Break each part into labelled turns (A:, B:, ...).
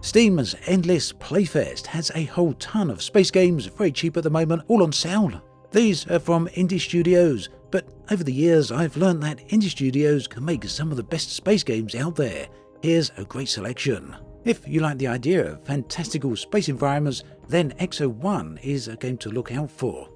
A: Steam's Endless Playfest has a whole ton of space games very cheap at the moment, all on sale. These are from indie studios, but over the years I've learned that indie studios can make some of the best space games out there. Here's a great selection. If you like the idea of fantastical space environments, then Exo One is a game to look out for.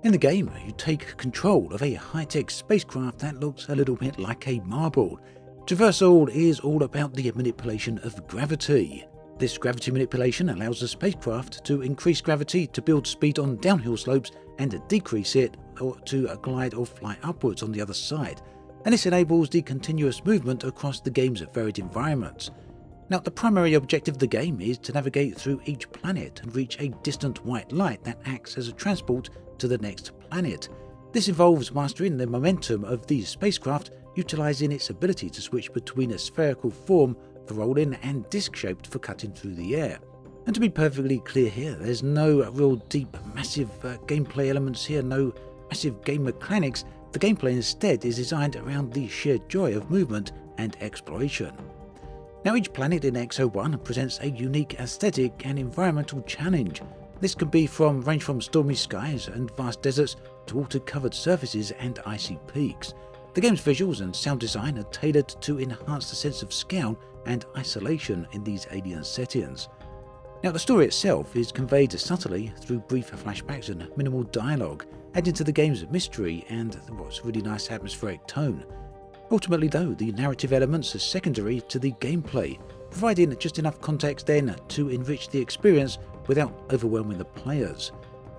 A: In the game, you take control of a high-tech spacecraft that looks a little bit like a marble. Traversal is all about the manipulation of gravity. This gravity manipulation allows the spacecraft to increase gravity to build speed on downhill slopes and decrease it to glide or fly upwards on the other side. And this enables the continuous movement across the game's varied environments. Now, the primary objective of the game is to navigate through each planet and reach a distant white light that acts as a transport to the next planet. This involves mastering the momentum of the spacecraft, utilizing its ability to switch between a spherical form for rolling and disc-shaped for cutting through the air. And to be perfectly clear here, there's no real deep, massive gameplay elements here, no massive game mechanics. The gameplay instead is designed around the sheer joy of movement and exploration. Now, each planet in Exo One presents a unique aesthetic and environmental challenge. This can range from stormy skies and vast deserts to water-covered surfaces and icy peaks. The game's visuals and sound design are tailored to enhance the sense of scale and isolation in these alien settings. Now, the story itself is conveyed subtly through brief flashbacks and minimal dialogue, adding to the game's mystery and what's really nice atmospheric tone. Ultimately though, the narrative elements are secondary to the gameplay, providing just enough context then to enrich the experience without overwhelming the players.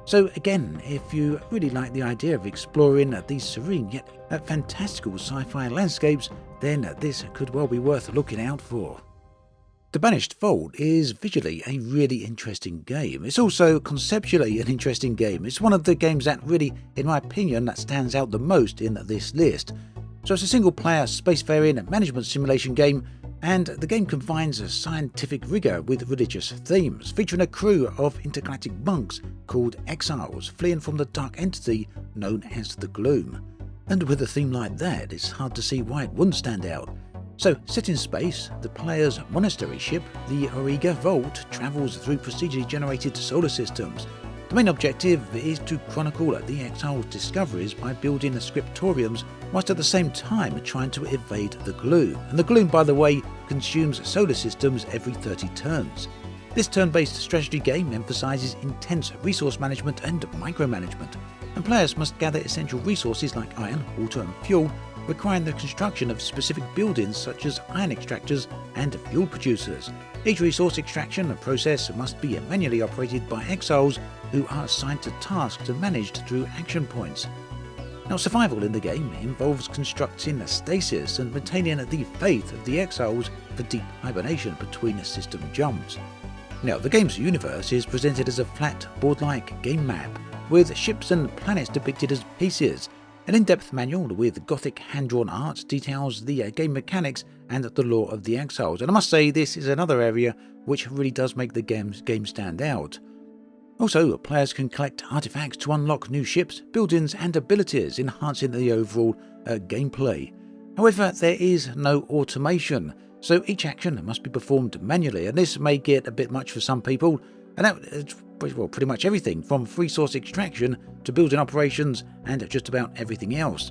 A: So again, if you really like the idea of exploring these serene yet fantastical sci-fi landscapes, then this could well be worth looking out for. The Banished Vault is visually a really interesting game. It's also conceptually an interesting game. It's one of the games that really, in my opinion, that stands out the most in this list. So it's a single-player spacefaring management simulation game, and the game combines scientific rigor with religious themes, featuring a crew of intergalactic monks called exiles fleeing from the dark entity known as the Gloom. And with a theme like that, it's hard to see why it wouldn't stand out. So, set in space, the player's monastery ship, the Exo Vault, travels through procedurally generated solar systems. The main objective is to chronicle the exiles' discoveries by building the scriptoriums, whilst at the same time trying to evade the Gloom. And the Gloom, by the way, consumes solar systems every 30 turns. This turn-based strategy game emphasizes intense resource management and micromanagement, and players must gather essential resources like iron, water and fuel, requiring the construction of specific buildings such as iron extractors and fuel producers. Each resource extraction process must be manually operated by exiles who are assigned to tasks and managed through action points. Now, survival in the game involves constructing a stasis and maintaining the faith of the exiles for deep hibernation between system jumps. Now, the game's universe is presented as a flat, board-like game map, with ships and planets depicted as pieces. An in-depth manual with gothic hand-drawn art details the game mechanics and the lore of the exiles, and I must say this is another area which really does make the game stand out. Also, players can collect artifacts to unlock new ships, buildings and abilities, enhancing the overall gameplay. However, there is no automation, so each action must be performed manually, and this may get a bit much for some people, and that is pretty much everything from resource extraction to building operations and just about everything else.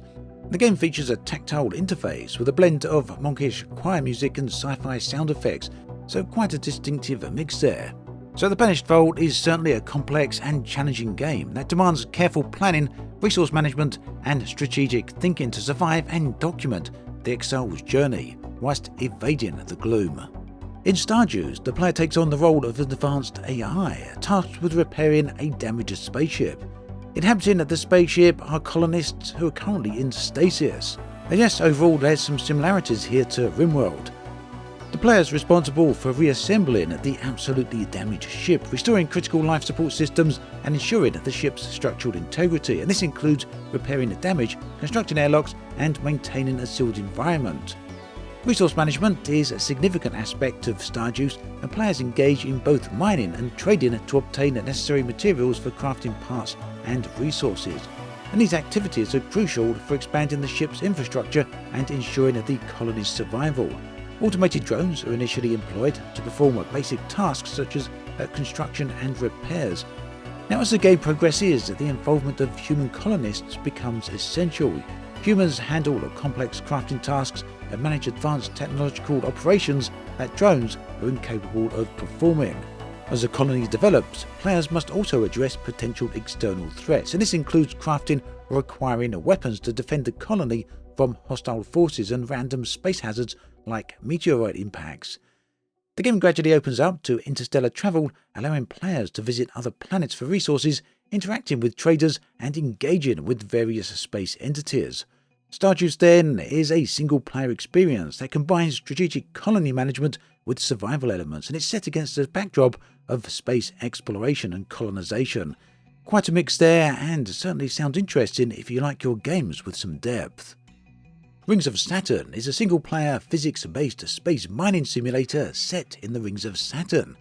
A: The game features a tactile interface with a blend of monkish choir music and sci-fi sound effects, so quite a distinctive mix there. So the Banished Vault is certainly a complex and challenging game that demands careful planning, resource management and strategic thinking to survive and document the exile's journey whilst evading the Gloom. In Stardeus, the player takes on the role of an advanced AI, tasked with repairing a damaged spaceship. Inhabiting the spaceship are colonists who are currently in stasis. And yes, overall there's some similarities here to RimWorld. The player is responsible for reassembling the absolutely damaged ship, restoring critical life support systems and ensuring the ship's structural integrity, and this includes repairing the damage, constructing airlocks and maintaining a sealed environment. Resource management is a significant aspect of Stardeus, and players engage in both mining and trading to obtain the necessary materials for crafting parts and resources. And these activities are crucial for expanding the ship's infrastructure and ensuring the colony's survival. Automated drones are initially employed to perform basic tasks such as construction and repairs. Now, as the game progresses, the involvement of human colonists becomes essential. Humans handle complex crafting tasks and manage advanced technological operations that drones are incapable of performing. As the colony develops, players must also address potential external threats, and this includes crafting or acquiring weapons to defend the colony from hostile forces and random space hazards like meteorite impacts. The game gradually opens up to interstellar travel, allowing players to visit other planets for resources, interacting with traders, and engaging with various space entities. Stardeus then is a single-player experience that combines strategic colony management with survival elements, and it's set against the backdrop of space exploration and colonization. Quite a mix there, and certainly sounds interesting if you like your games with some depth. Rings of Saturn is a single-player, physics-based space mining simulator set in the rings of Saturn.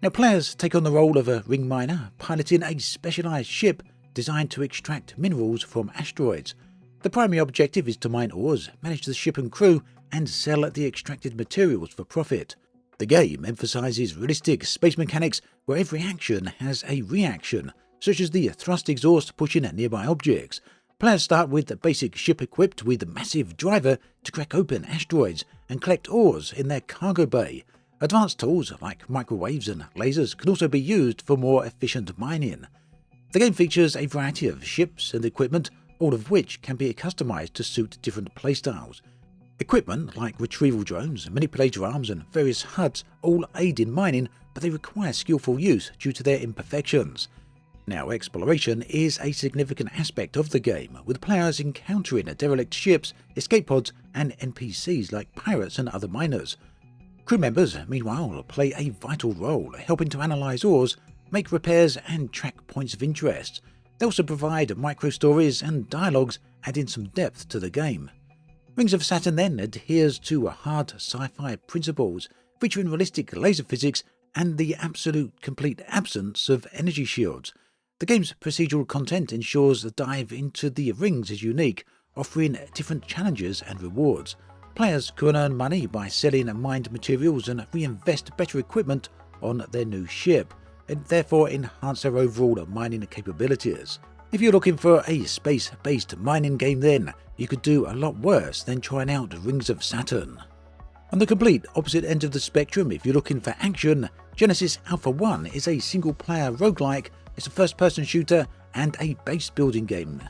A: Now, players take on the role of a ring miner, piloting a specialized ship designed to extract minerals from asteroids. The primary objective is to mine ores, manage the ship and crew, and sell the extracted materials for profit. The game emphasizes realistic space mechanics where every action has a reaction, such as the thrust exhaust pushing nearby objects. Players start with a basic ship equipped with a massive driver to crack open asteroids and collect ores in their cargo bay. Advanced tools like microwaves and lasers can also be used for more efficient mining. The game features a variety of ships and equipment, all of which can be customized to suit different playstyles. Equipment like retrieval drones, manipulator arms, and various HUDs all aid in mining, but they require skillful use due to their imperfections. Now, exploration is a significant aspect of the game, with players encountering derelict ships, escape pods, and NPCs like pirates and other miners. Crew members, meanwhile, play a vital role, helping to analyze ores, make repairs, and track points of interest. They also provide micro-stories and dialogues, adding some depth to the game. Rings of Saturn then adheres to hard sci-fi principles, featuring realistic laser physics and the absolute complete absence of energy shields. The game's procedural content ensures the dive into the rings is unique, offering different challenges and rewards. Players can earn money by selling mined materials and reinvest better equipment on their new ship, and therefore enhance their overall mining capabilities. If you're looking for a space-based mining game, then you could do a lot worse than trying out Rings of Saturn. On the complete opposite end of the spectrum, if you're looking for action, Genesis Alpha One is a single-player roguelike. It's a first-person shooter and a base-building game.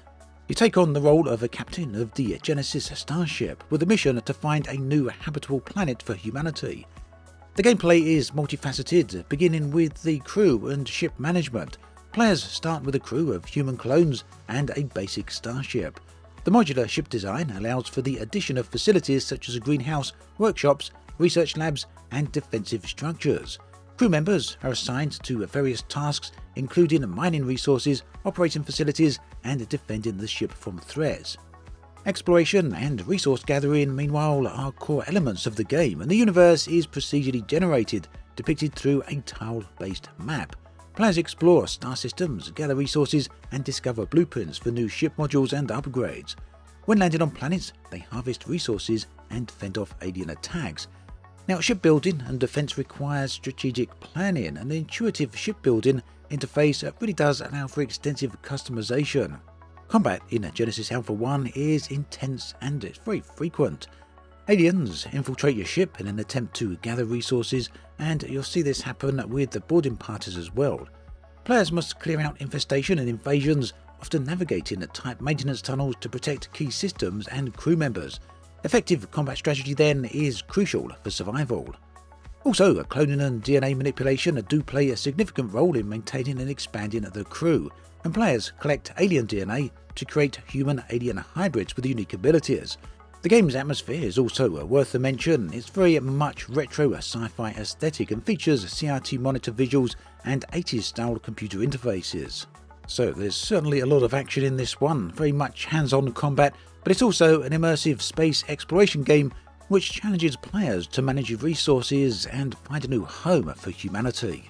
A: You take on the role of a captain of the Genesis starship with a mission to find a new habitable planet for humanity. The gameplay is multifaceted, beginning with the crew and ship management. Players start with a crew of human clones and a basic starship. The modular ship design allows for the addition of facilities such as a greenhouse, workshops, research labs, and defensive structures. Crew members are assigned to various tasks, including mining resources, operating facilities, and defending the ship from threats. Exploration and resource gathering, meanwhile, are core elements of the game, and the universe is procedurally generated, depicted through a tile-based map. Players explore star systems, gather resources, and discover blueprints for new ship modules and upgrades. When landing on planets, they harvest resources and fend off alien attacks. Now, shipbuilding and defense requires strategic planning, and the intuitive shipbuilding interface really does allow for extensive customization. Combat in Genesis Alpha 1 is intense and it's very frequent. Aliens infiltrate your ship in an attempt to gather resources, and you'll see this happen with the boarding parties as well. Players must clear out infestation and invasions, often navigating tight maintenance tunnels to protect key systems and crew members. Effective combat strategy then is crucial for survival. Also, cloning and DNA manipulation do play a significant role in maintaining and expanding the crew, and players collect alien DNA to create human-alien hybrids with unique abilities. The game's atmosphere is also worth a mention. It's very much retro sci-fi aesthetic and features CRT monitor visuals and 80s-style computer interfaces. So there's certainly a lot of action in this one, very much hands-on combat, but it's also an immersive space exploration game which challenges players to manage resources and find a new home for humanity.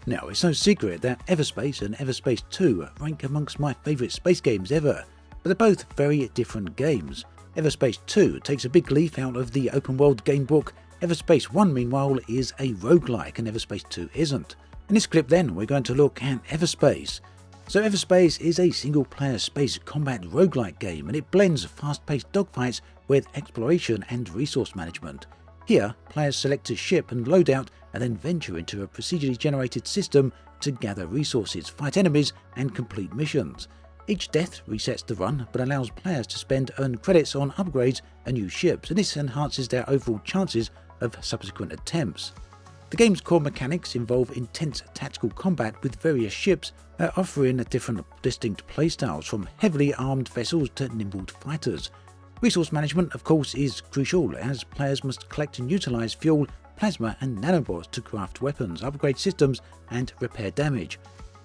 A: Now, it's no secret that EVERSPACE and EVERSPACE 2 rank amongst my favourite space games ever, but they're both very different games. EVERSPACE 2 takes a big leaf out of the open-world gamebook EVERSPACE 1 meanwhile is a roguelike and EVERSPACE 2 isn't. In this clip then we're going to look at EVERSPACE. So EVERSPACE is a single-player space combat roguelike game, and it blends fast-paced dogfights with exploration and resource management. Here, players select a ship and loadout and then venture into a procedurally generated system to gather resources, fight enemies and complete missions. Each death resets the run but allows players to spend earned credits on upgrades and new ships, and this enhances their overall chances of subsequent attempts. The game's core mechanics involve intense tactical combat with various ships offering different distinct playstyles, from heavily armed vessels to nimble fighters. Resource management, of course, is crucial, as players must collect and utilize fuel, plasma and nanobots to craft weapons, upgrade systems and repair damage.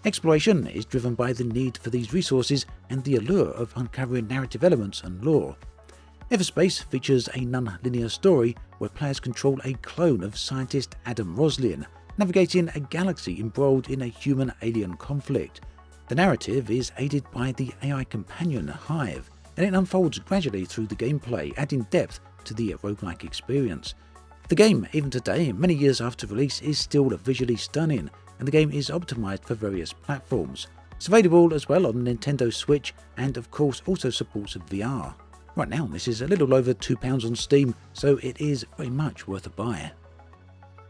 A: Exploration is driven by the need for these resources and the allure of uncovering narrative elements and lore. EVERSPACE features a non-linear story where players control a clone of scientist Adam Roslin, navigating a galaxy embroiled in a human-alien conflict. The narrative is aided by the AI companion Hive, and it unfolds gradually through the gameplay, adding depth to the roguelike experience. The game, even today, many years after release, is still visually stunning, and the game is optimized for various platforms. It's available as well on Nintendo Switch, and of course also supports VR. Right now this is a little over £2 on Steam, so it is very much worth a buy.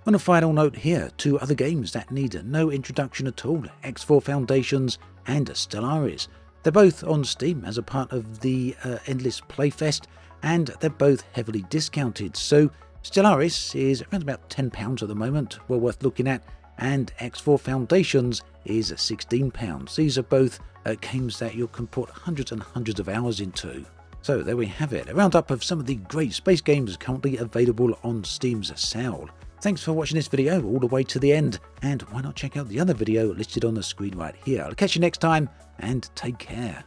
A: On a final note here, two other games that need no introduction at all, X4 Foundations and Stellaris. They're both on Steam as a part of the Endless Playfest, and they're both heavily discounted. So Stellaris is around about £10 at the moment, well worth looking at, and X4 Foundations is £16. These are both games that you can put hundreds and hundreds of hours into. So there we have it, a roundup of some of the great space games currently available on Steam's sale. Thanks for watching this video all the way to the end, and why not check out the other video listed on the screen right here. I'll catch you next time, and take care.